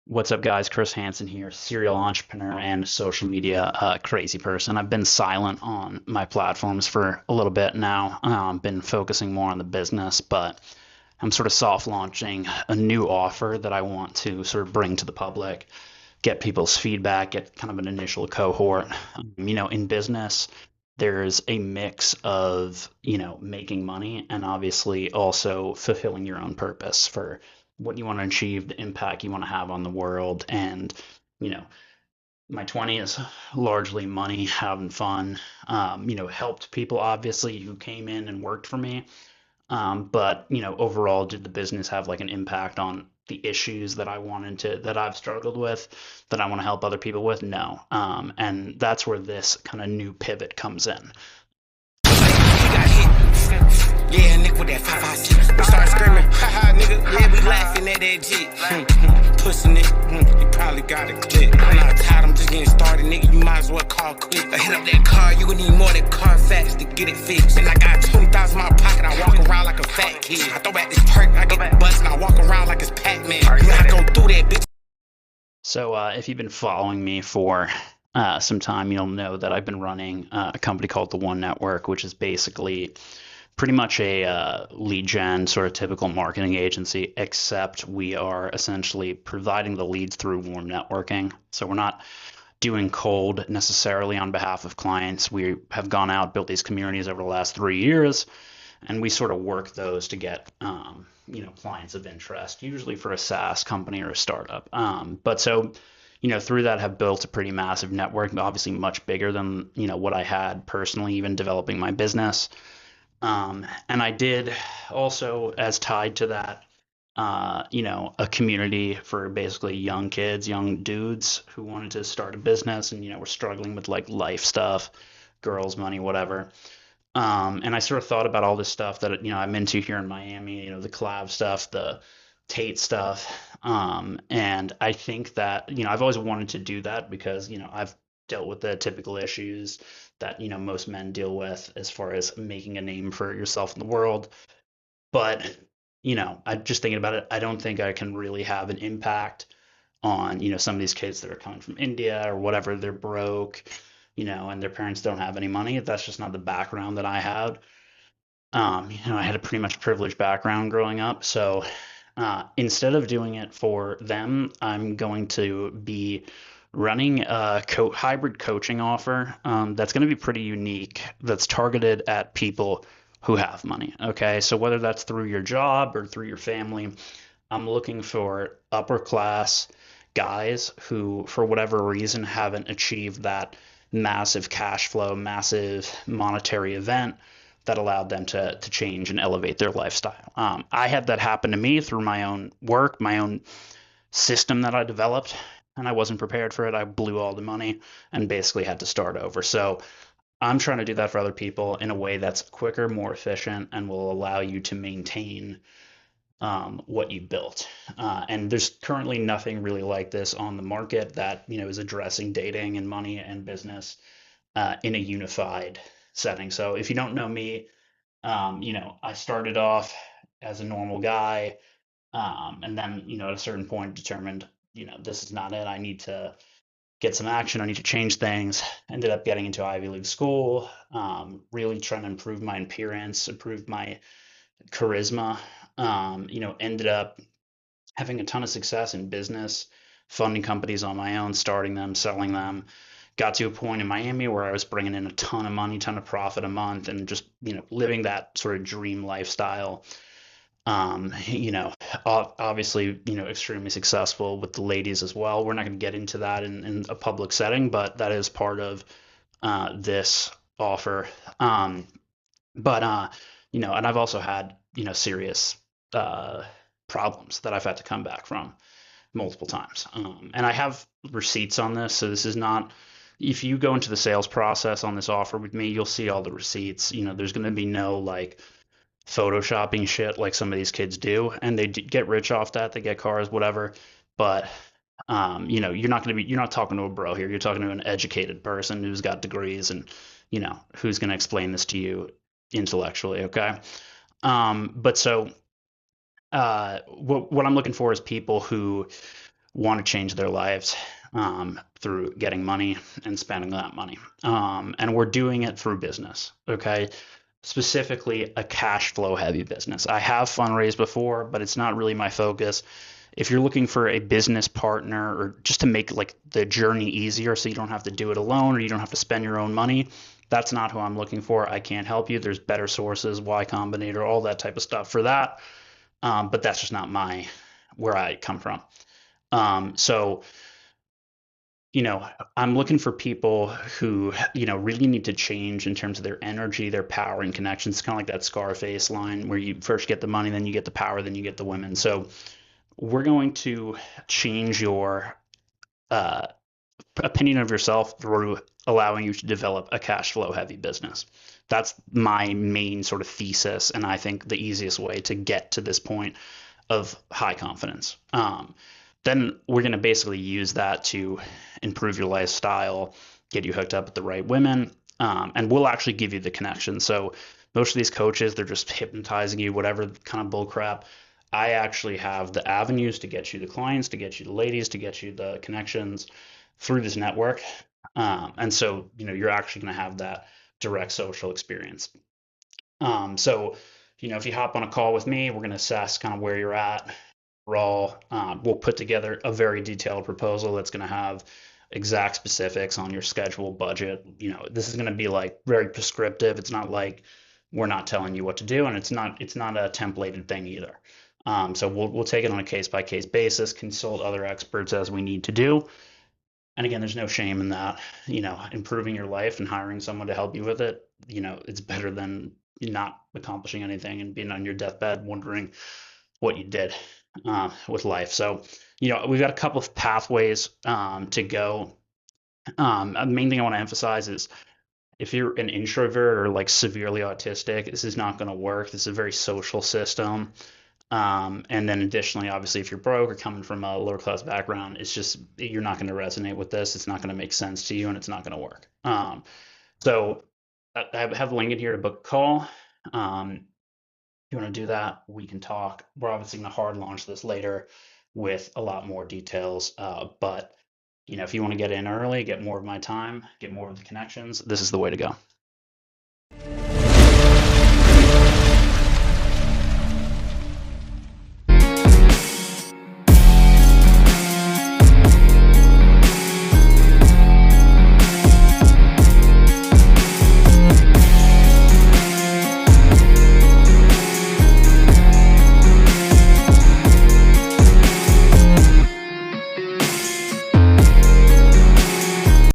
What's up, guys? Chris Hansen here, serial entrepreneur and social media crazy person. I've been silent on my platforms for a little bit now. Been focusing more on the business, but I'm sort of soft launching a new offer that I want to sort of bring to the public, get people's feedback, get kind of an initial cohort. In business, there's a mix of, making money and obviously also fulfilling your own purpose for what you want to achieve, the impact you want to have on the world. And, you know, my 20s, largely money, having fun, helped people obviously who came in and worked for me. But overall, did the business have like an impact on the issues that that I've struggled with, that I want to help other people with? No. And that's where this kind of new pivot comes in. He got hit. Yeah, nigga with that 556. We start screaming, haha, nigga. Yeah, we laughing at that G. Pussy nigga, you probably got it click. I'm not tired, I'm just getting started, nigga. You might as well call quick. I hit up that car, you gonna need more than car facts to get it fixed. And I got 20,000 in my pocket, I walk around like a fat kid. I throw back this perk, I get the bus, and I walk around like it's Pac-Man. You gotta go through that, bitch. So if you've been following me for some time, you'll know that I've been running a company called the One Network, which is basically pretty much a lead gen sort of typical marketing agency, except we are essentially providing the leads through warm networking. So we're not doing cold necessarily on behalf of clients. We have gone out, built these communities over the last 3 years, and we sort of work those to get clients of interest, usually for a SaaS company or a startup. But so through that have built a pretty massive network, obviously much bigger than what I had personally, even developing my business. And I did also, as tied to that, a community for basically young kids, young dudes who wanted to start a business and, were struggling with like life stuff, girls, money, whatever. And I sort of thought about all this stuff that, I'm into here in Miami, the collab stuff, the Tate stuff. And I think that, I've always wanted to do that because, I've dealt with the typical issues that, most men deal with as far as making a name for yourself in the world. But, I just thinking about it, I don't think I can really have an impact on, some of these kids that are coming from India or whatever, they're broke, and their parents don't have any money. That's just not the background that I had. I had a pretty much privileged background growing up. So instead of doing it for them, I'm going to be running a hybrid coaching offer that's going to be pretty unique, that's targeted at people who have money. Okay. So whether that's through your job or through your family, I'm looking for upper class guys who, for whatever reason, haven't achieved that massive cash flow, massive monetary event that allowed them to change and elevate their lifestyle. I had that happen to me through my own work, my own system that I developed, and I wasn't prepared for it. I blew all the money and basically had to start over. So I'm trying to do that for other people in a way that's quicker, more efficient, and will allow you to maintain what you built. And there's currently nothing really like this on the market that is addressing dating and money and business in a unified setting. So if you don't know me, I started off as a normal guy, and then at a certain point determined this is not it. I need to get some action. I need to change things. Ended up getting into Ivy League school, really trying to improve my appearance, improve my charisma. Ended up having a ton of success in business, funding companies on my own, starting them, selling them. Got to a point in Miami where I was bringing in a ton of money, ton of profit a month, and just living that sort of dream lifestyle. Obviously, extremely successful with the ladies as well. We're not going to get into that in a public setting, but that is part of this offer. And I've also had, serious problems that I've had to come back from multiple times. And I have receipts on this. So this is not, if you go into the sales process on this offer with me, you'll see all the receipts. There's going to be no like photoshopping shit like some of these kids do. And they get rich off that. They get cars, whatever. But, you're not talking to a bro here. You're talking to an educated person who's got degrees and, who's going to explain this to you intellectually. Okay. But so what I'm looking for is people who want to change their lives through getting money and spending that money. And we're doing it through business. Okay. Specifically, a cash flow heavy business. I have fundraised before, but it's not really my focus. If you're looking for a business partner or just to make like the journey easier so you don't have to do it alone or you don't have to spend your own money, that's not who I'm looking for. I can't help you. There's better sources, Y Combinator, all that type of stuff for that. But that's just not my where I come from. So I'm looking for people who, really need to change in terms of their energy, their power and connections. It's kind of like that Scarface line where you first get the money, then you get the power, then you get the women. So we're going to change your uh, opinion of yourself through allowing you to develop a cash flow heavy business. That's my main sort of thesis, and I think the easiest way to get to this point of high confidence. Then we're going to basically use that to improve your lifestyle, get you hooked up with the right women, and we'll actually give you the connection. So most of these coaches, they're just hypnotizing you, whatever kind of bull crap. I actually have the avenues to get you the clients, to get you the ladies, to get you the connections through this network. And so, you're actually going to have that direct social experience. So, if you hop on a call with me, we're going to assess kind of where you're at. We'll put together a very detailed proposal that's going to have exact specifics on your schedule, budget. This is going to be like very prescriptive. It's not like we're not telling you what to do, and it's not a templated thing either. So we'll take it on a case by case basis, consult other experts as we need to do. And again, there's no shame in that. Improving your life and hiring someone to help you with it, it's better than not accomplishing anything and being on your deathbed wondering what you did with life. So, we've got a couple of pathways to go. The main thing I want to emphasize is if you're an introvert or like severely autistic, this is not going to work. This is a very social system. And then additionally, obviously, if you're broke or coming from a lower class background, it's just you're not going to resonate with this. It's not going to make sense to you, and it's not going to work. So I have a link in here to book a call. If you want to do that, we can talk. We're obviously going to hard launch this later with a lot more details. But if you want to get in early, get more of my time, get more of the connections, this is the way to go.